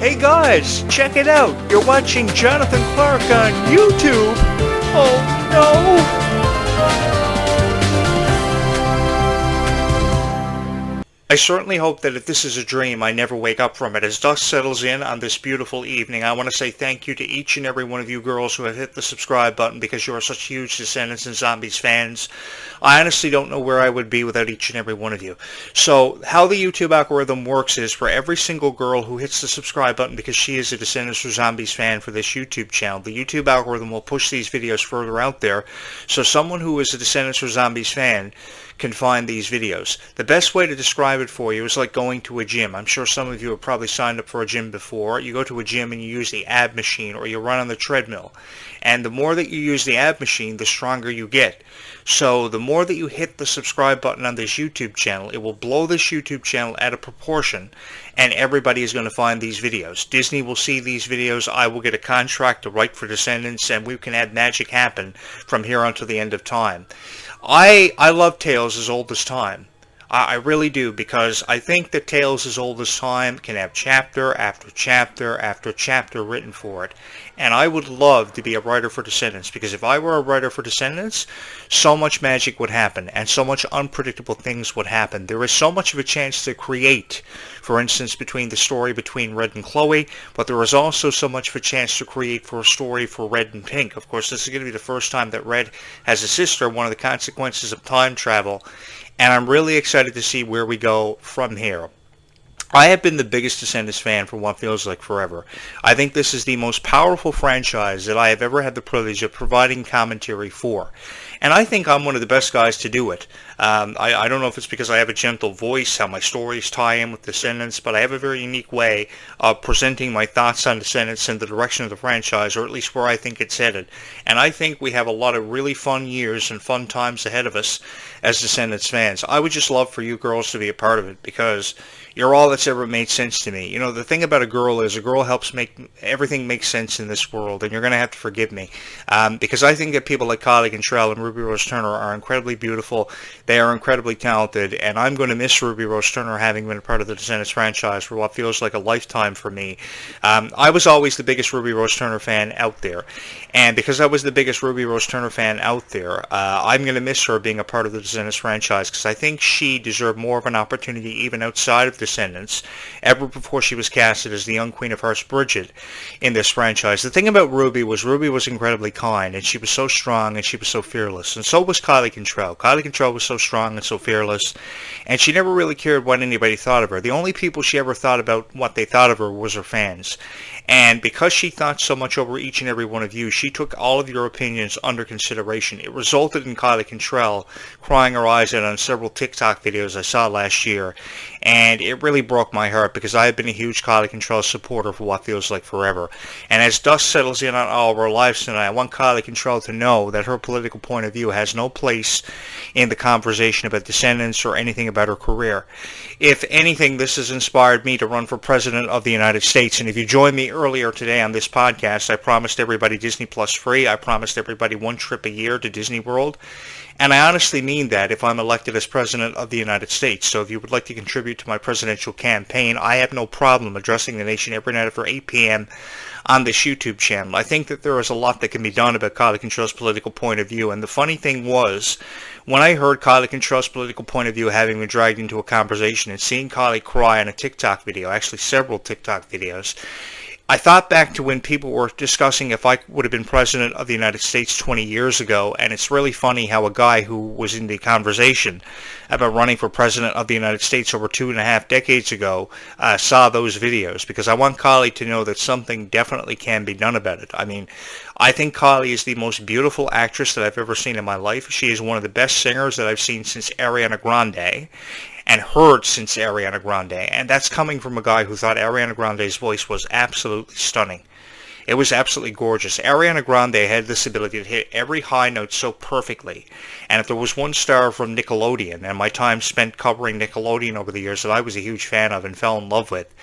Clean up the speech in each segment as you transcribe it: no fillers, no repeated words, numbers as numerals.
Hey guys, check it out. You're watching Jonathan Clarke on YouTube. Oh no! I certainly hope that if this is a dream, I never wake up from it. As dusk settles in on this beautiful evening, I want to say thank you to each and every one of you girls who have hit the subscribe button because you are such huge Descendants and Zombies fans. I honestly don't know where I would be without each and every one of you. So how the YouTube algorithm works is for every single girl who hits the subscribe button because she is a Descendants or Zombies fan for this YouTube channel, the YouTube algorithm will push these videos further out there so someone who is a Descendants or Zombies fan can find these videos. The best way to describe it for you is like going to a gym. I'm sure some of you have probably signed up for a gym before. You go to a gym and you use the ab machine or you run on the treadmill. And the more that you use the ab machine, the stronger you get. So the more that you hit the subscribe button on this YouTube channel, it will blow this YouTube channel out of proportion and everybody is going to find these videos. Disney will see these videos, I will get a contract to write for Descendants, and we can have magic happen from here until the end of time. I love Tales as Old as Time. I really do, because I think that Tales as Old as Time can have chapter after chapter after chapter written for it. And I would love to be a writer for Descendants, because if I were a writer for Descendants, so much magic would happen, and so much unpredictable things would happen. There is so much of a chance to create, for instance, between the story between Red and Chloe, but there is also so much of a chance to create for a story for Red and Pink. Of course, this is going to be the first time that Red has a sister, one of the consequences of time travel, and I'm really excited to see where we go from here. I have been the biggest Descendants fan for what feels like forever. I think this is the most powerful franchise that I have ever had the privilege of providing commentary for. And I think I'm one of the best guys to do it. I don't know if it's because I have a gentle voice, how my stories tie in with Descendants, but I have a very unique way of presenting my thoughts on Descendants and the direction of the franchise, or at least where I think it's headed. And I think we have a lot of really fun years and fun times ahead of us as Descendants fans. I would just love for you girls to be a part of it, because you're all that's ever made sense to me. You know, the thing about a girl is a girl helps make everything make sense in this world, and you're going to have to forgive me. Because I think that people like Clarke and Ruby Rose Turner are incredibly beautiful. They are incredibly talented, and I'm going to miss Ruby Rose Turner having been a part of the Descendants franchise for what feels like a lifetime for me. I was always the biggest Ruby Rose Turner fan out there, and because I was the biggest Ruby Rose Turner fan out there, I'm going to miss her being a part of the Descendants franchise, because I think she deserved more of an opportunity even outside of Descendants, ever before she was casted as the young Queen of Hearts Bridget in this franchise. The thing about Ruby was incredibly kind, and she was so strong, and she was so fearless, and so was Clarke Contrell. Clarke Contrell was so strong and so fearless, and she never really cared what anybody thought of her. The only people she ever thought about what they thought of her was her fans. And because she thought so much over each and every one of you, she took all of your opinions under consideration. It resulted in Clarke Contrell crying her eyes out on several TikTok videos I saw last year. And it really broke my heart, because I have been a huge Clarke Contrell supporter for what feels like forever. And as dust settles in on all of our lives tonight, I want Clarke Contrell to know that her political point of view has no place in the conversation about Descendants or anything about her career. If anything, this has inspired me to run for President of the United States. And if you joined me earlier today on this podcast, I promised everybody Disney Plus free. I promised everybody one trip a year to Disney World. And I honestly mean that if I'm elected as President of the United States. So if you would like to contribute to my presidential campaign, I have no problem addressing the nation every night after 8 p.m. on this YouTube channel. I think that there is a lot that can be done about Clarke Contrell's political point of view. And the funny thing was, when I heard Clarke Contrell's political point of view having been dragged into a conversation and seeing Clarke cry on a TikTok video, actually several TikTok videos, I thought back to when people were discussing if I would have been President of the United States 20 years ago, and it's really funny how a guy who was in the conversation about running for President of the United States over 2.5 decades ago saw those videos, because I want Clarke to know that something definitely can be done about it. I mean, I think Clarke is the most beautiful actress that I've ever seen in my life. She is one of the best singers that I've seen since Ariana Grande, and heard since Ariana Grande, and that's coming from a guy who thought Ariana Grande's voice was absolutely stunning. It was absolutely gorgeous. Ariana Grande had this ability to hit every high note so perfectly. And if there was one star from Nickelodeon, and my time spent covering Nickelodeon over the years that I was a huge fan of and fell in love with,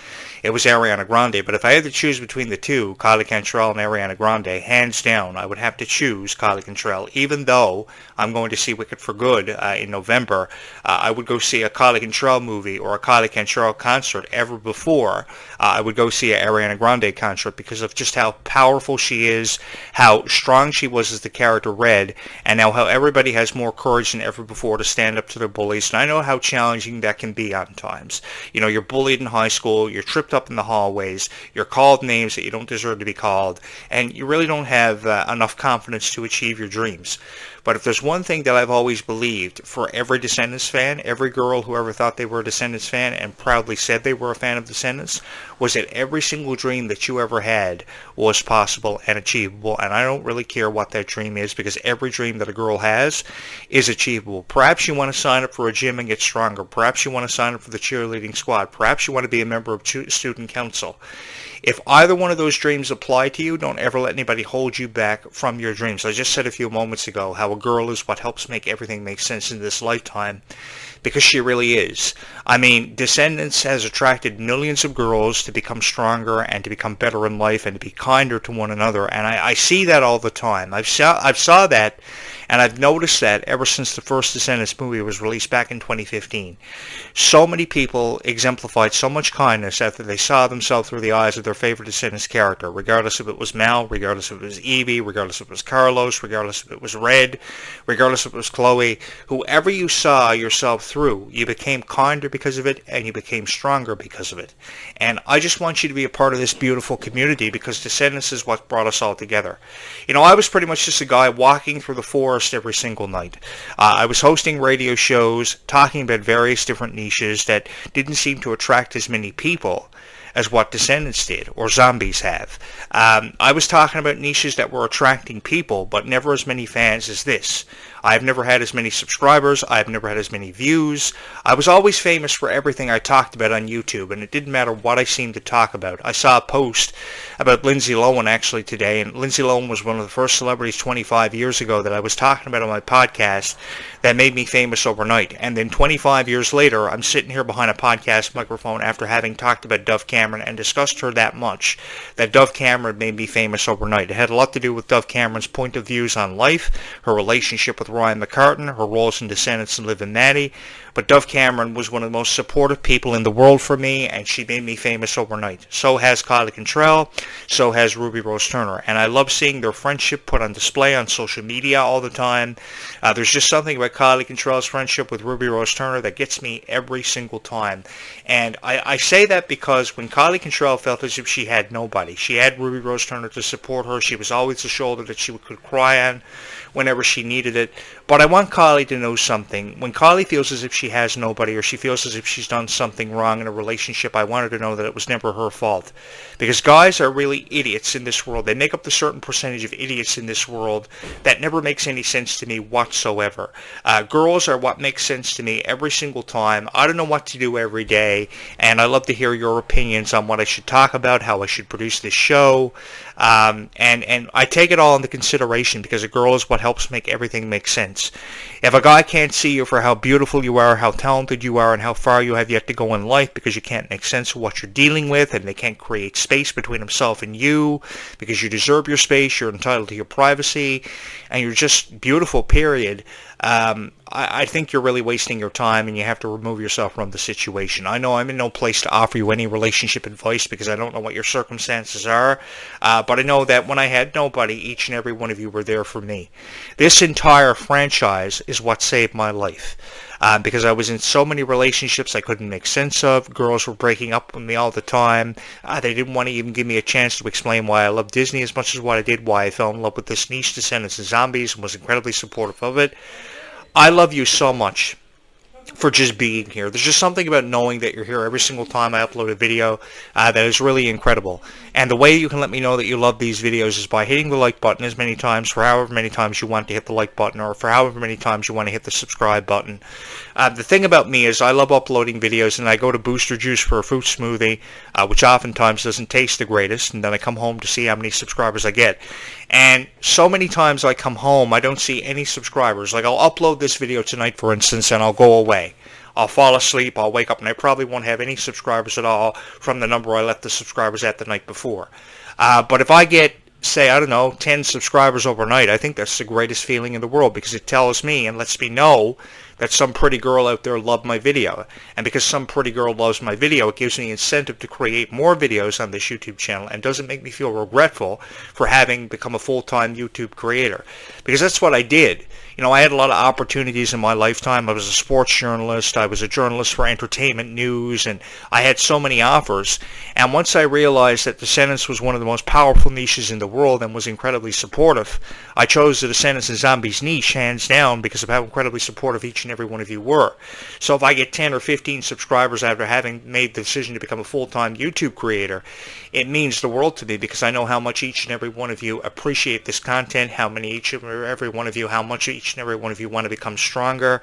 it was Ariana Grande. But if I had to choose between the two, Kylie Cantrell and Ariana Grande, hands down, I would have to choose Kylie Cantrell. Even though I'm going to see Wicked for Good in November, I would go see a Kylie Cantrell movie or a Kylie Cantrell concert ever before I would go see an Ariana Grande concert because of just how powerful she is, how strong she was as the character Red, and now how everybody has more courage than ever before to stand up to their bullies. And I know how challenging that can be on times. You know, you're bullied in high school, you're tripped up in the hallways, you're called names that you don't deserve to be called, and you really don't have enough confidence to achieve your dreams. But if there's one thing that I've always believed for every Descendants fan, every girl who ever thought they were a Descendants fan and proudly said they were a fan of Descendants, was that every single dream that you ever had was possible and achievable. And I don't really care what that dream is, because every dream that a girl has is achievable. Perhaps you want to sign up for a gym and get stronger. Perhaps you want to sign up for the cheerleading squad. Perhaps you want to be a member of student council. If either one of those dreams apply to you, don't ever let anybody hold you back from your dreams. I just said a few moments ago how a girl is what helps make everything make sense in this lifetime, because she really is. I mean, Descendants has attracted millions of girls to become stronger and to become better in life and to be kinder to one another, and I see that all the time. I've saw that, and I've noticed that ever since the first Descendants movie was released back in 2015. So many people exemplified so much kindness after they saw themselves through the eyes of their favorite Descendants character, regardless if it was Mal, regardless if it was Evie, regardless if it was Carlos, regardless if it was Red, regardless if it was Chloe. Whoever you saw yourself through, you became kinder because of it, and you became stronger because of it. And I just want you to be a part of this beautiful community, because Descendants is what brought us all together. You know, I was pretty much just a guy walking through the forest every single night. I was hosting radio shows, talking about various different niches that didn't seem to attract as many people as what Descendants did, or zombies have. I was talking about niches that were attracting people, but never as many fans as this. I've never had as many subscribers. I've never had as many views. I was always famous for everything I talked about on YouTube, and it didn't matter what I seemed to talk about. I saw a post about Lindsay Lohan actually today, and Lindsay Lohan was one of the first celebrities 25 years ago that I was talking about on my podcast that made me famous overnight. And then 25 years later, I'm sitting here behind a podcast microphone after having talked about Dove Cameron and discussed her that much, that Dove Cameron made me famous overnight. It had a lot to do with Dove Cameron's point of views on life, her relationship with Ryan McCartan, her roles in Descendants and Liv and Maddie. But Dove Cameron was one of the most supportive people in the world for me, and she made me famous overnight. So has Kylie Cantrell, so has Ruby Rose Turner. And I love seeing their friendship put on display on social media all the time. There's just something about Kylie Cantrell's friendship with Ruby Rose Turner that gets me every single time. And I say that because when Kylie Cantrell felt as if she had nobody, she had Ruby Rose Turner to support her. She was always the shoulder that she could cry on whenever she needed it. But I want Kylie to know something. When Kylie feels as if she has nobody, or she feels as if she's done something wrong in a relationship, I want her to know that it was never her fault. Because guys are really idiots in this world. They make up the certain percentage of idiots in this world that never makes any sense to me whatsoever. Girls are what makes sense to me every single time. I don't know what to do every day, and I love to hear your opinions on what I should talk about, how I should produce this show. And I take it all into consideration, because a girl is what helps make everything make sense. If a guy can't see you for how beautiful you are, how talented you are, and how far you have yet to go in life, because you can't make sense of what you're dealing with, and they can't create space between himself and you, because you deserve your space, you're entitled to your privacy, and you're just beautiful, period, I think you're really wasting your time, and you have to remove yourself from the situation. I know I'm in no place to offer you any relationship advice, because I don't know what your circumstances are, but I know that when I had nobody, each and every one of you were there for me. This entire franchise is what saved my life. Because I was in so many relationships I couldn't make sense of. Girls were breaking up with me all the time. They didn't want to even give me a chance to explain why I love Disney as much as what I did, why I fell in love with this niche, Descendants and Zombies, and was incredibly supportive of it. I love you so much. for just being here. There's just something about knowing that you're here every single time I upload a video that is really incredible. And the way you can let me know that you love these videos is by hitting the like button as many times, for however many times you want to hit the like button, or for however many times you want to hit the subscribe button. The thing about me is I love uploading videos, and I go to Booster Juice for a fruit smoothie, which oftentimes doesn't taste the greatest, and then I come home to see how many subscribers I get. And so many times I come home, I don't see any subscribers. Like, I'll upload this video tonight, for instance, and I'll go away. I'll fall asleep, I'll wake up, and I probably won't have any subscribers at all from the number I left the subscribers at the night before. But if I get, say, I don't know, 10 subscribers overnight, I think that's the greatest feeling in the world, because it tells me and lets me know that some pretty girl out there loved my video. And because some pretty girl loves my video, it gives me incentive to create more videos on this YouTube channel, and doesn't make me feel regretful for having become a full-time YouTube creator. Because that's what I did. You know, I had a lot of opportunities in my lifetime. I was a sports journalist, I was a journalist for entertainment news, and I had so many offers. And once I realized that Descendants was one of the most powerful niches in the world and was incredibly supportive, I chose the Descendants and Zombies niche hands down because of how incredibly supportive each and every one of you were. So if I get 10 or 15 subscribers after having made the decision to become a full-time YouTube creator, it means the world to me, because I know how much each and every one of you appreciate this content, how much each and every one of you want to become stronger.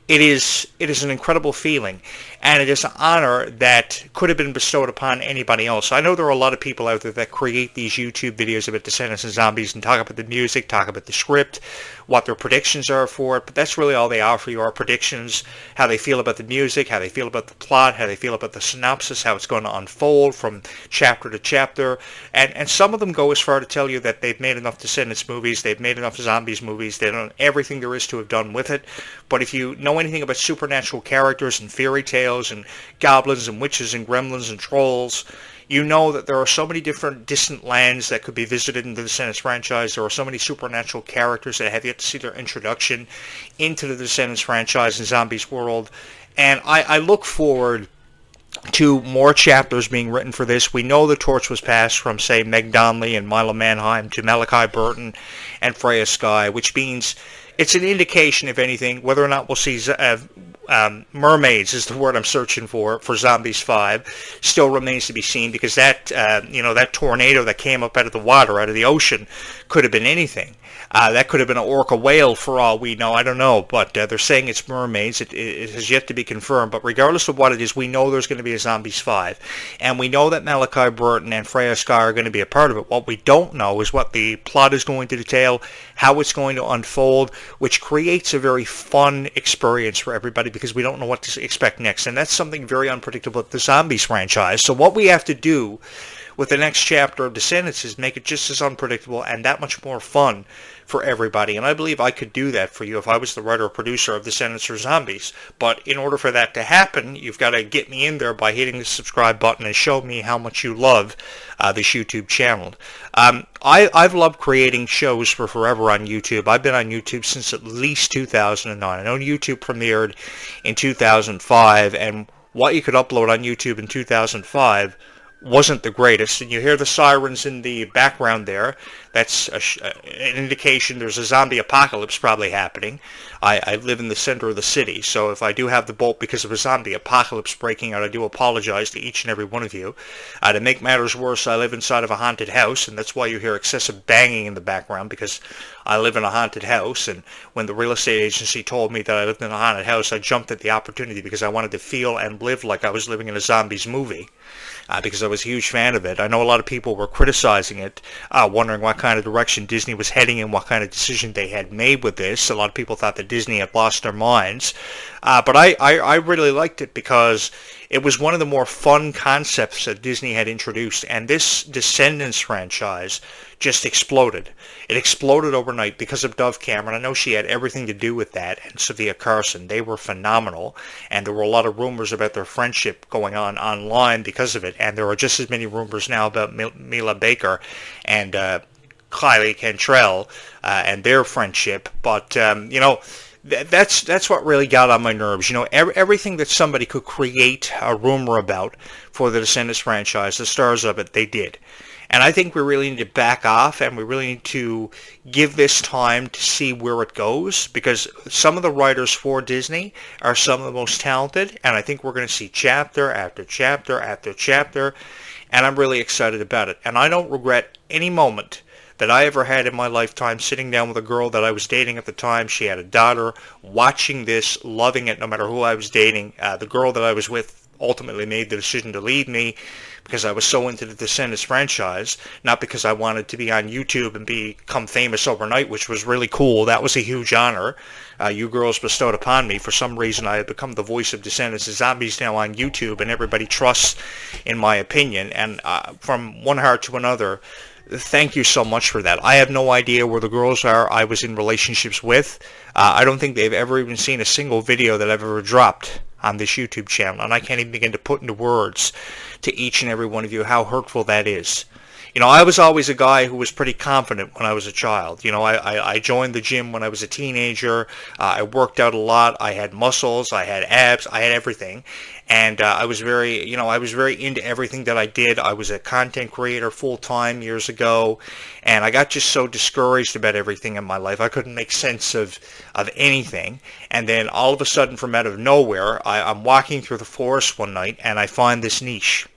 It is an incredible feeling, and it is an honor that could have been bestowed upon anybody else. I know there are a lot of people out there that create these YouTube videos about Descendants and Zombies and talk about the music, talk about the script, what their predictions are for it, but that's really all they offer you are predictions, how they feel about the music, how they feel about the plot, how they feel about the synopsis, how it's going to unfold from chapter to chapter, and some of them go as far to tell you that they've made enough Descendants movies, they've made enough Zombies movies, they've done everything there is to have done with it. But if you know anything about supernatural characters and fairy tales and goblins and witches and gremlins and trolls, you know that there are so many different distant lands that could be visited in the Descendants franchise. There are so many supernatural characters that have yet to see their introduction into the Descendants franchise and Zombies world. And I look forward to more chapters being written for this. We know the torch was passed from, say, Meg Donnelly and Milo Manheim to Malachi Burton and Freya Skye, which means it's an indication, if anything, whether or not we'll see mermaids is the word I'm searching for Zombies 5, still remains to be seen, because that that tornado that came up out of the water, out of the ocean, could have been anything. That could have been an orca whale for all we know. I don't know, but they're saying it's mermaids. It has yet to be confirmed. But regardless of what it is, we know there's going to be a Zombies 5. And we know that Malachi Burton and Freya Skye are going to be a part of it. What we don't know is what the plot is going to detail, how it's going to unfold, which creates a very fun experience for everybody, because we don't know what to expect next. And that's something very unpredictable with the Zombies franchise. So what we have to do with the next chapter of Descendants is make it just as unpredictable and that much more fun for everybody. And I believe I could do that for you if I was the writer or producer of Descendants or Zombies. But in order for that to happen, you've got to get me in there by hitting the subscribe button and show me how much you love this YouTube channel. I've loved creating shows for forever on YouTube. I've been on YouTube since at least 2009. I know YouTube premiered in 2005, and what you could upload on YouTube in 2005 wasn't the greatest. And you hear the sirens in the background there. That's an indication there's a zombie apocalypse probably happening. I live in the center of the city, so if I do have the bolt because of a zombie apocalypse breaking out, I do apologize to each and every one of you. To make matters worse, I live inside of a haunted house, and that's why you hear excessive banging in the background, because I live in a haunted house. And when the real estate agency told me that I lived in a haunted house, I jumped at the opportunity, because I wanted to feel and live like I was living in a zombies movie. Because I was a huge fan of it. I know a lot of people were criticizing it, wondering what kind of direction Disney was heading and what kind of decision they had made with this. A lot of people thought that Disney had lost their minds. But I really liked it, because it was one of the more fun concepts that Disney had introduced. And this Descendants franchise just exploded. It exploded overnight because of Dove Cameron. I know she had everything to do with that, and Sophia Carson. They were phenomenal, and there were a lot of rumors about their friendship going on online because of it, and there are just as many rumors now about Mila Baker and Kylie Cantrell and their friendship. But, That's what really got on my nerves. You know, everything that somebody could create a rumor about for the Descendants franchise, the stars of it, they did. And I think we really need to back off, and we really need to give this time to see where it goes, because some of the writers for Disney are some of the most talented, and I think we're going to see chapter after chapter after chapter, and I'm really excited about it. And I don't regret any moment that I ever had in my lifetime sitting down with a girl that I was dating at the time. She had a daughter, watching this, loving it no matter who I was dating. The girl that I was with ultimately made the decision to leave me because I was so into the Descendants franchise, not because I wanted to be on YouTube and become famous overnight, which was really cool. That was a huge honor you girls bestowed upon me. For some reason, I have become the voice of Descendants and Zombies now on YouTube, and everybody trusts in my opinion. And from one heart to another, thank you so much for that. I have no idea where the girls are I was in relationships with. I don't think they've ever even seen a single video that I've ever dropped on this YouTube channel, and I can't even begin to put into words to each and every one of you how hurtful that is. You know, I was always a guy who was pretty confident when I was a child. You know, I joined the gym when I was a teenager. I worked out a lot. I had muscles. I had abs. I had everything. And I was very into everything that I did. I was a content creator full-time years ago. And I got just so discouraged about everything in my life. I couldn't make sense of anything. And then all of a sudden, from out of nowhere, I'm walking through the forest one night, and I find this niche.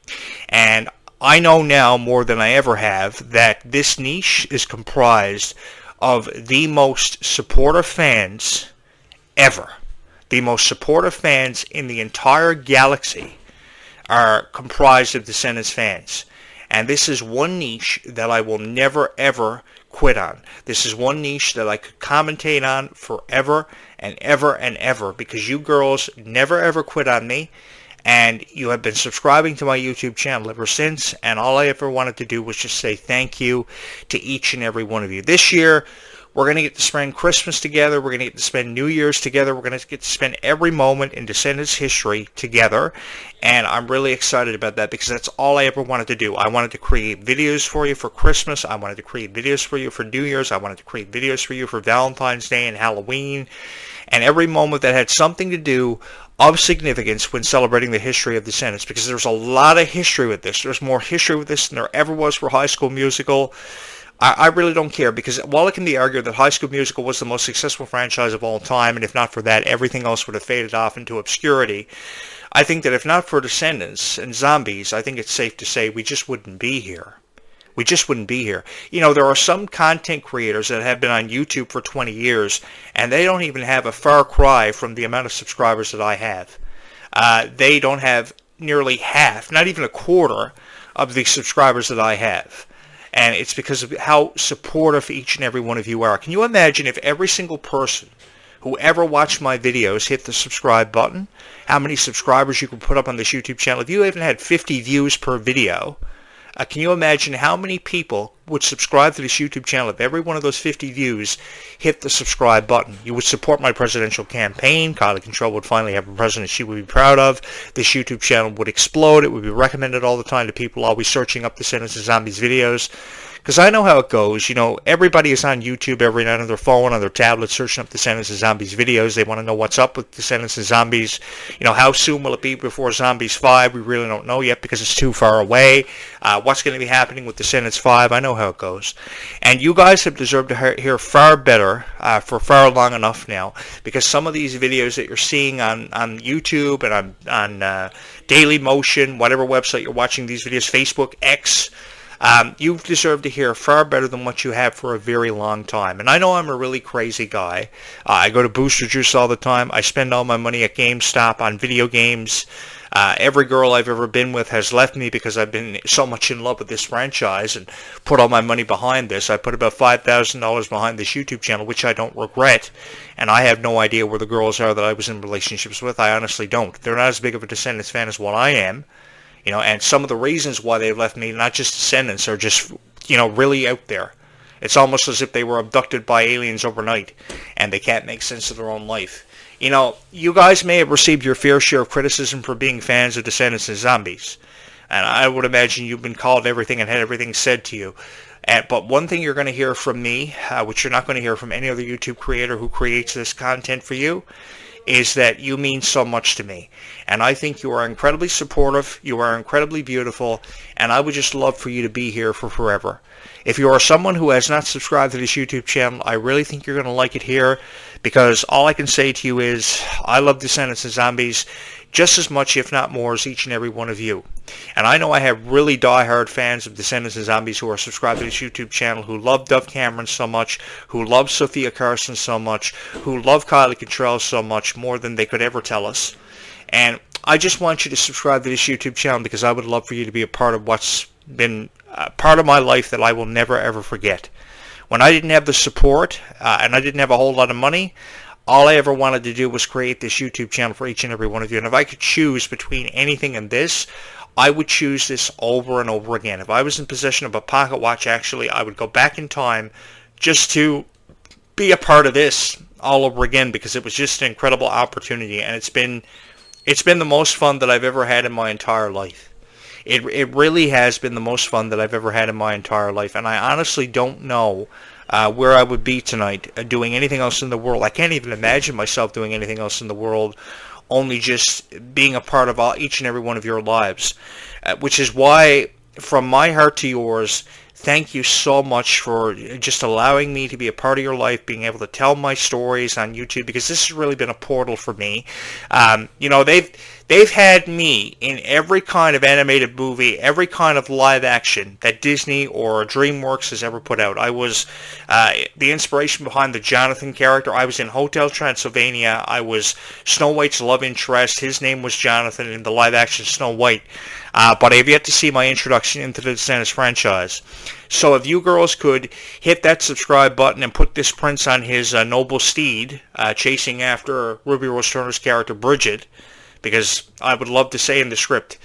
And I know now more than I ever have that this niche is comprised of the most supportive fans ever. The most supportive fans in the entire galaxy are comprised of Descendants fans. And this is one niche that I will never ever quit on. This is one niche that I could commentate on forever and ever and ever, because you girls never ever quit on me. And you have been subscribing to my YouTube channel ever since, and all I ever wanted to do was just say thank you to each and every one of you. This year, we're going to get to spend Christmas together. We're going to get to spend New Year's together. We're going to get to spend every moment in Descendants history together, and I'm really excited about that, because that's all I ever wanted to do. I wanted to create videos for you for Christmas. I wanted to create videos for you for New Year's. I wanted to create videos for you for Valentine's Day and Halloween, and every moment that had something to do of significance when celebrating the history of Descendants, because there's a lot of history with this. There's more history with this than there ever was for High School Musical. I really don't care, because while it can be argued that High School Musical was the most successful franchise of all time, and if not for that, everything else would have faded off into obscurity, I think that if not for Descendants and Zombies, I think it's safe to say we just wouldn't be here. We just wouldn't be here. You know, there are some content creators that have been on YouTube for 20 years, and they don't even have a far cry from the amount of subscribers that I have. They don't have nearly half, not even a quarter, of the subscribers that I have. And it's because of how supportive each and every one of you are. Can you imagine if every single person who ever watched my videos hit the subscribe button? How many subscribers you could put up on this YouTube channel? If you even had 50 views per video, can you imagine how many people would subscribe to this YouTube channel if every one of those 50 views hit the subscribe button? You would support my presidential campaign. Kylie Control would finally have a president she would be proud of. This YouTube channel would explode. It would be recommended all the time to people always searching up Descendants and Zombies videos. Because I know how it goes. You know, everybody is on YouTube every night on their phone, on their tablet, searching up Descendants and Zombies videos. They want to know what's up with Descendants and Zombies. You know, how soon will it be before Zombies 5? We really don't know yet because it's too far away. What's going to be happening with Descendants 5? I know how it goes. And you guys have deserved to hear far better for far long enough now, because some of these videos that you're seeing on YouTube and on Daily Motion, whatever website you're watching these videos, Facebook, X, you've deserved to hear far better than what you have for a very long time. And I know I'm a really crazy guy. I go to Booster Juice all the time. I spend all my money at GameStop on video games. Every girl I've ever been with has left me because I've been so much in love with this franchise and put all my money behind this. I put about $5,000 behind this YouTube channel, which I don't regret. And I have no idea where the girls are that I was in relationships with. I honestly don't. They're not as big of a Descendants fan as what I am. You know, and some of the reasons why they've left me, not just Descendants, are just, you know, really out there. It's almost as if they were abducted by aliens overnight, and they can't make sense of their own life. You know, you guys may have received your fair share of criticism for being fans of Descendants and Zombies, And I would imagine you've been called everything and had everything said to you. But one thing you're going to hear from me, which you're not going to hear from any other YouTube creator who creates this content for you, is that you mean so much to me. And I think you are incredibly supportive, you are incredibly beautiful, and I would just love for you to be here for forever. If you are someone who has not subscribed to this YouTube channel, I really think you're going to like it here, because all I can say to you is, I love Descendants and Zombies just as much, if not more, as each and every one of you. And I know I have really die-hard fans of Descendants and Zombies who are subscribed to this YouTube channel, who love Dove Cameron so much, who love Sophia Carson so much, who love Kylie Contrell so much, more than they could ever tell us. And I just want you to subscribe to this YouTube channel, because I would love for you to be a part of what's been part of my life that I will never ever forget. When I didn't have the support, and I didn't have a whole lot of money, all I ever wanted to do was create this YouTube channel for each and every one of you. And if I could choose between anything and this, I would choose this over and over again. If I was in possession of a pocket watch, actually, I would go back in time just to be a part of this all over again, because it was just an incredible opportunity, and it's been the most fun that I've ever had in my entire life. It really has been the most fun that I've ever had in my entire life, and I honestly don't know where I would be tonight doing anything else in the world. I can't even imagine myself doing anything else in the world, only just being a part of each and every one of your lives, which is why, from my heart to yours, thank you so much for just allowing me to be a part of your life, being able to tell my stories on YouTube, because this has really been a portal for me. You know, they've had me in every kind of animated movie, every kind of live action that Disney or DreamWorks has ever put out. I was the inspiration behind the Jonathan character. I was in Hotel Transylvania. I was Snow White's love interest. His name was Jonathan in the live action Snow White. But I have yet to see my introduction into the Descendants franchise. So if you girls could hit that subscribe button and put this prince on his noble steed, chasing after Ruby Rose Turner's character Bridget, because I would love to say in the script,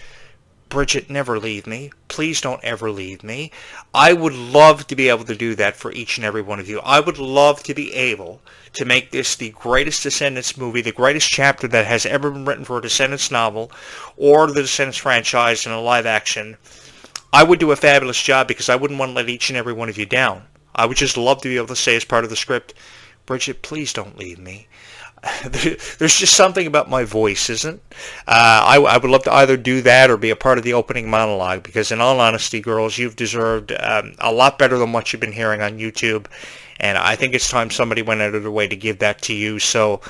Bridget, never leave me. Please don't ever leave me. I would love to be able to do that for each and every one of you. I would love to be able to make this the greatest Descendants movie, the greatest chapter that has ever been written for a Descendants novel or the Descendants franchise in a live action. I would do a fabulous job, because I wouldn't want to let each and every one of you down. I would just love to be able to say as part of the script, Bridget, please don't leave me. There's just something about my voice, isn't? I would love to either do that or be a part of the opening monologue, because in all honesty, girls, you've deserved a lot better than what you've been hearing on YouTube, and I think it's time somebody went out of their way to give that to you. So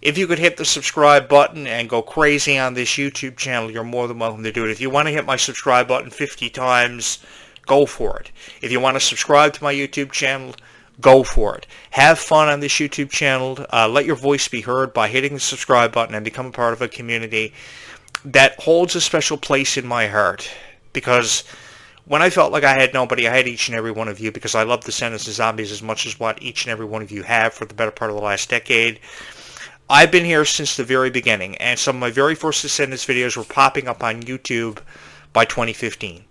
if you could hit the subscribe button and go crazy on this YouTube channel, you're more than welcome to do it. If you want to hit my subscribe button 50 times, go for it. If you want to subscribe to my YouTube channel, go for it. Have fun on this YouTube channel. Let your voice be heard by hitting the subscribe button and become a part of a community that holds a special place in my heart. Because when I felt like I had nobody, I had each and every one of you, because I love Descendants and Zombies as much as what each and every one of you have for the better part of the last decade. I've been here since the very beginning, and some of my very first Descendants videos were popping up on YouTube by 2015.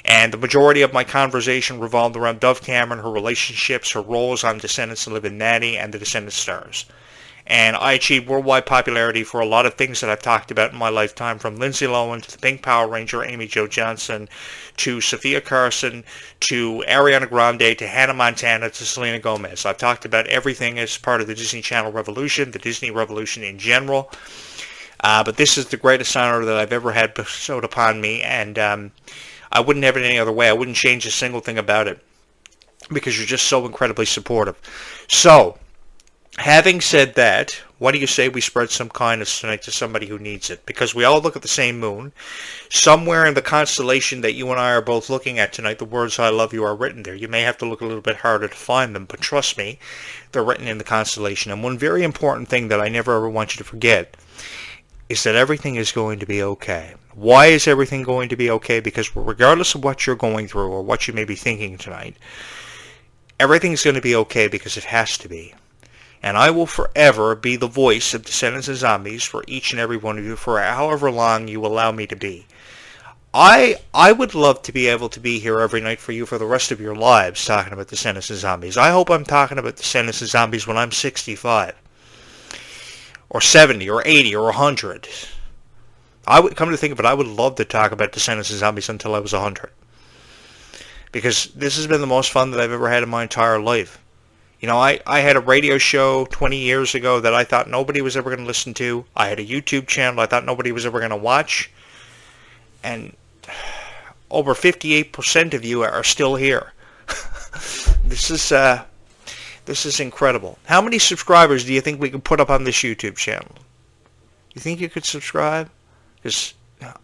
And the majority of my conversation revolved around Dove Cameron, her relationships, her roles on Descendants and Liv and Maddie, and the Descendants stars. And I achieved worldwide popularity for a lot of things that I've talked about in my lifetime, from Lindsay Lohan to the Pink Power Ranger, Amy Jo Johnson, to Sophia Carson, to Ariana Grande, to Hannah Montana, to Selena Gomez. I've talked about everything as part of the Disney Channel revolution, the Disney revolution in general. But this is the greatest honor that I've ever had bestowed upon me, and I wouldn't have it any other way. I wouldn't change a single thing about it, because you're just so incredibly supportive. So, having said that, what do you say we spread some kindness tonight to somebody who needs it? Because we all look at the same moon. Somewhere in the constellation that you and I are both looking at tonight, the words I love you are written there. You may have to look a little bit harder to find them, but trust me, they're written in the constellation. And one very important thing that I never ever want you to forget is that everything is going to be okay. Why is everything going to be okay? Because regardless of what you're going through or what you may be thinking tonight, everything's going to be okay, because it has to be. And I will forever be the voice of Descendants and Zombies for each and every one of you, for however long you allow me to be. I would love to be able to be here every night for you for the rest of your lives talking about Descendants and Zombies. I hope I'm talking about Descendants and Zombies when I'm 65. Or 70, or 80, or 100. I would come to think of it, I would love to talk about Descendants and Zombies until I was 100. Because this has been the most fun that I've ever had in my entire life. You know, I had a radio show 20 years ago that I thought nobody was ever going to listen to. I had a YouTube channel I thought nobody was ever going to watch. And over 58% of you are still here. This is incredible. How many subscribers do you think we could put up on this YouTube channel? You think you could subscribe? Because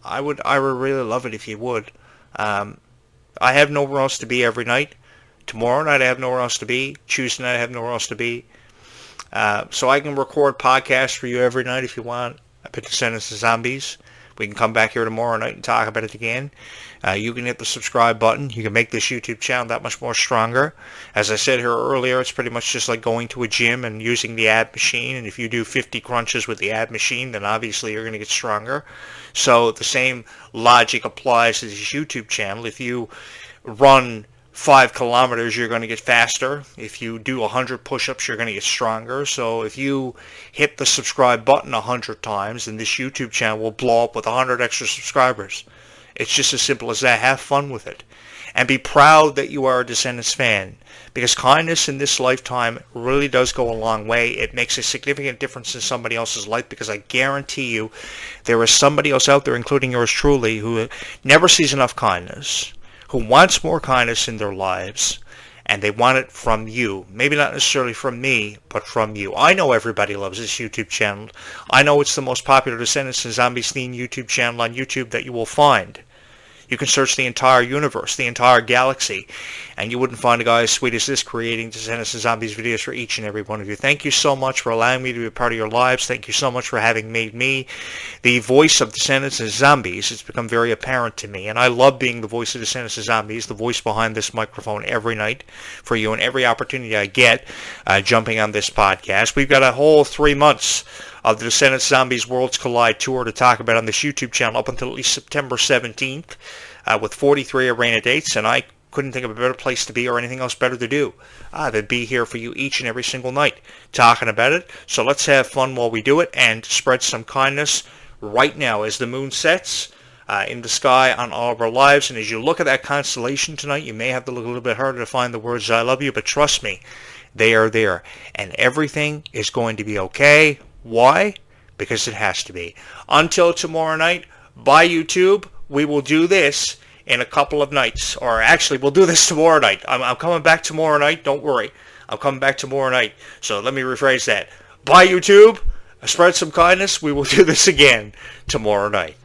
I would really love it if you would. I have nowhere else to be every night. Tomorrow night I have nowhere else to be. Tuesday night I have nowhere else to be. So I can record podcasts for you every night if you want. I put Descendants and Zombies. We can come back here tomorrow night and talk about it again. You can hit the subscribe button. You can make this YouTube channel that much more stronger. As I said here earlier, it's pretty much just like going to a gym and using the ab machine. And if you do 50 crunches with the ab machine, then obviously you're going to get stronger. So the same logic applies to this YouTube channel. If you run 5 kilometers, you're going to get faster. If you do 100 push-ups, you're going to get stronger. So if you hit the subscribe button 100 times, then this YouTube channel will blow up with 100 extra subscribers. It's just as simple as that. Have fun with it. And be proud that you are a Descendants fan. Because kindness in this lifetime really does go a long way. It makes a significant difference in somebody else's life, because I guarantee you there is somebody else out there, including yours truly, who never sees enough kindness, who wants more kindness in their lives, and they want it from you. Maybe not necessarily from me, but from you. I know everybody loves this YouTube channel. I know it's the most popular Descendants and Zombies themed YouTube channel on YouTube that you will find. You can search the entire universe, the entire galaxy, and you wouldn't find a guy as sweet as this creating Descendants and Zombies videos for each and every one of you. Thank you so much for allowing me to be a part of your lives. Thank you so much for having made me the voice of Descendants and Zombies. It's become very apparent to me, and I love being the voice of Descendants and Zombies, the voice behind this microphone every night for you, and every opportunity I get jumping on this podcast. We've got a whole 3 months of the Descendants Zombies Worlds Collide tour to talk about on this YouTube channel up until at least September 17th with 43 arena dates, and I couldn't think of a better place to be or anything else better to do than be here for you each and every single night talking about it. So let's have fun while we do it and spread some kindness right now as the moon sets in the sky on all of our lives. And as you look at that constellation tonight, you may have to look a little bit harder to find the words I love you, but trust me, they are there, and everything is going to be okay. Why? Because it has to be. Until tomorrow night, bye YouTube. We will do this in a couple of nights. Or actually, we'll do this tomorrow night. I'm coming back tomorrow night. Don't worry. I'm coming back tomorrow night. So let me rephrase that. Bye YouTube. Spread some kindness. We will do this again tomorrow night.